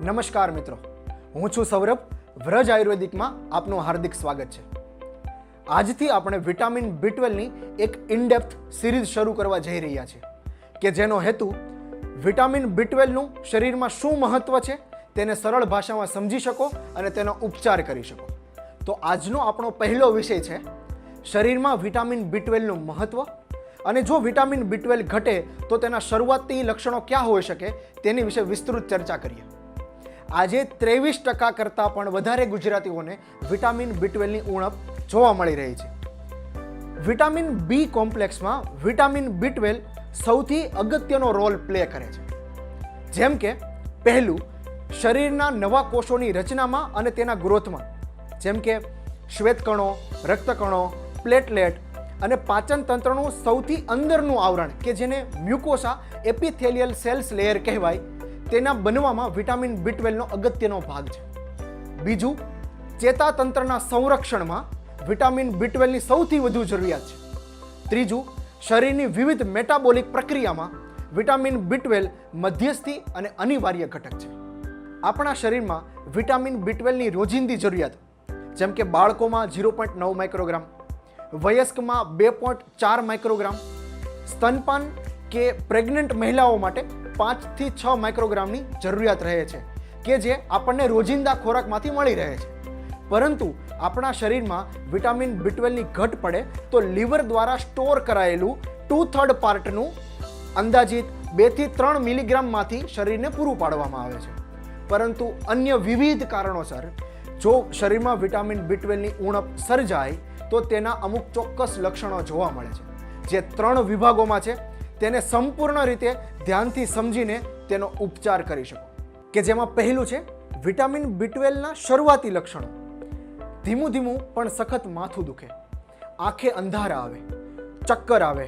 નમસ્કાર મિત્રો, હું છું સૌરભ. વ્રજ આયુર્વેદિકમાં આપનું હાર્દિક સ્વાગત છે. આજથી આપણે વિટામિન B12ની એક ઇનડેપ્થ સિરીઝ શરૂ કરવા જઈ રહ્યા છીએ કે જેનો હેતુ વિટામિન B12નું શરીરમાં શું મહત્વ છે તેને સરળ ભાષામાં સમજી શકો અને તેનો ઉપચાર કરી શકો. તો આજનો આપણો પહેલો વિષય છે શરીરમાં વિટામિન B12નું મહત્વ, અને જો વિટામિન B12 ઘટે તો તેના શરૂઆતી લક્ષણો ક્યાં હોઈ શકે તેની વિશે વિસ્તૃત ચર્ચા કરીએ. આજે 23% કરતાં પણ વધારે ગુજરાતીઓને વિટામિન B12ની ઉણપ જોવા મળી રહી છે. વિટામિન B કોમ્પ્લેક્સમાં વિટામિન B12 સૌથી અગત્યનો રોલ પ્લે કરે છે. જેમ કે પહેલું, શરીરના નવા કોષોની રચનામાં અને તેના ગ્રોથમાં, જેમ કે શ્વેતકણો, રક્તકણો, પ્લેટલેટ અને પાચન તંત્રનું સૌથી અંદરનું આવરણ કે જેને મ્યુકોસા એપિથેલિયલ સેલ્સ લેયર કહેવાય, તેના બનવામાં વિટામિન B12નો અગત્યનો ભાગ છે. બીજું, ચેતાતંત્રના સંરક્ષણમાં વિટામિન B12ની સૌથી વધુ જરૂરિયાત છે. ત્રીજું, શરીરની વિવિધ મેટાબોલિક પ્રક્રિયામાં વિટામિન B12 મધ્યસ્થી અને અનિવાર્ય ઘટક છે. આપણા શરીરમાં વિટામિન B12ની રોજિંદી જરૂરિયાત, જેમ કે બાળકોમાં 0.9 માઇક્રોગ્રામ, વયસ્કમાં 2.4 માઇક્રોગ્રામ, સ્તનપાન કે પ્રેગ્નન્ટ મહિલાઓ માટે 5 થી 6 માઇક્રોગ્રામની જરૂરિયાત રહે છે કે જે આપણને રોજિંદા ખોરાકમાંથી મળી રહે છે. પરંતુ આપણા શરીરમાં વિટામિન B12ની ઘટ પડે તો લીવર દ્વારા સ્ટોર કરાયેલું 2/3 પાર્ટનું અંદાજિત 2 થી 3 મિલીગ્રામમાંથી શરીરને પૂરું પાડવામાં આવે છે. પરંતુ અન્ય વિવિધ કારણોસર જો શરીરમાં વિટામિન B12ની ઉણપ સર્જાય તો તેના અમુક ચોક્કસ લક્ષણો જોવા મળે છે, જે 3 વિભાગોમાં છે. તેને સંપૂર્ણ રીતે ધ્યાનથી સમજીને તેનો ઉપચાર કરી શકો. કે જેમાં પહેલું છે વિટામિન B12ના શરૂઆતી લક્ષણો. ધીમું ધીમું પણ સખત માથું દુખે, આંખે અંધારા આવે, ચક્કર આવે,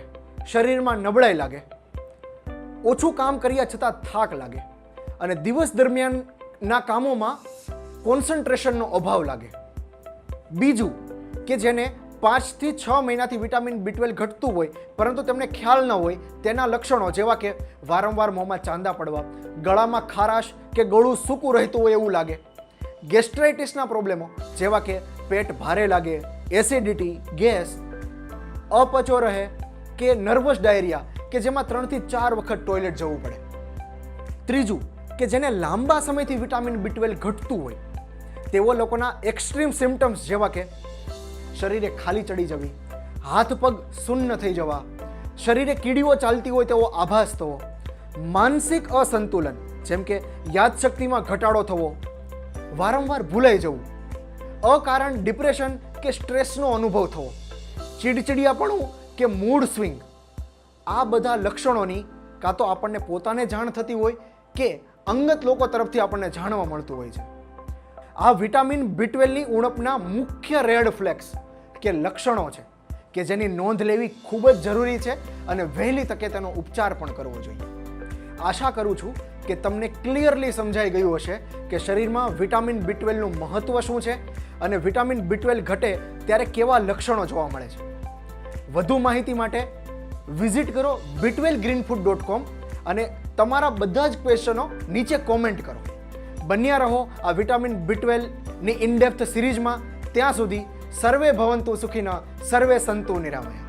શરીરમાં નબળાઈ લાગે, ઓછું કામ કર્યા છતાં થાક લાગે અને દિવસ દરમિયાનના કામોમાં કોન્સન્ટ્રેશનનો અભાવ લાગે. બીજું, કે જેને 5 થી 6 મહિનાથી વિટામિન B12 ઘટતું હોય પરંતુ તેમને ખ્યાલ ન હોય તેના લક્ષણો, જેવા કે વારંવાર મોંમાં ચાંદા પડવા, ગળામાં ખારાશ કે ગળું સૂકું રહેતું હોય એવું લાગે, ગેસ્ટ્રાઇટિસના પ્રોબ્લેમો જેવા કે પેટ ભારે લાગે, એસિડિટી, ગેસ, અપચો રહે કે નર્વસ ડાયરિયા કે જેમાં 3 થી 4 વખત ટોયલેટ જવું પડે. ત્રીજું, કે જેને લાંબા સમયથી વિટામિન B12 ઘટતું હોય તેઓ લોકોના એક્સ્ટ્રીમ સિમ્ટમ્સ જેવા કે શરીરે ખાલી ચડી જવી, હાથ પગ શૂન્ય થઈ જવા, શરીરે કીડીઓ ચાલતી હોય તેવો આભાસ થવો, માનસિક અસંતુલન જેમ કે યાદશક્તિમાં ઘટાડો થવો, વારંવાર ભૂલાઈ જવું, અકારણ ડિપ્રેશન કે સ્ટ્રેસનો અનુભવ થવો, ચીડચીડિયાપણું કે મૂડ સ્વિંગ, આ બધા લક્ષણોની કાં તો આપણને પોતાને જાણ થતી હોય કે અંગત લોકો તરફથી આપણને જાણવા મળતું હોય છે. આ વિટામિન B12ની ઉણપના મુખ્ય રેડ ફ્લેગ્સ કે લક્ષણો છે કે જેની નોંધ લેવી ખૂબ જ જરૂરી છે અને વહેલી તકે તેનો ઉપચાર પણ કરવો જોઈએ. આશા કરું છું કે તમને ક્લિયરલી સમજાઈ ગયું હશે કે શરીરમાં વિટામિન B12નું મહત્વ શું છે અને વિટામિન B12 ઘટે ત્યારે કેવા લક્ષણો જોવા મળે છે. વધુ માહિતી માટે વિઝિટ કરો b12greenfood.com અને તમારા બધા જ ક્વેશ્ચનો નીચે કોમેન્ટ કરો. બન્યા રહો આ વિટામિન B12ની ઇનડેપ્થ સિરીઝમાં. ત્યાં સુધી સર્વે ભવંતુ સુખીના, સર્વે સંતુ નિરામયા.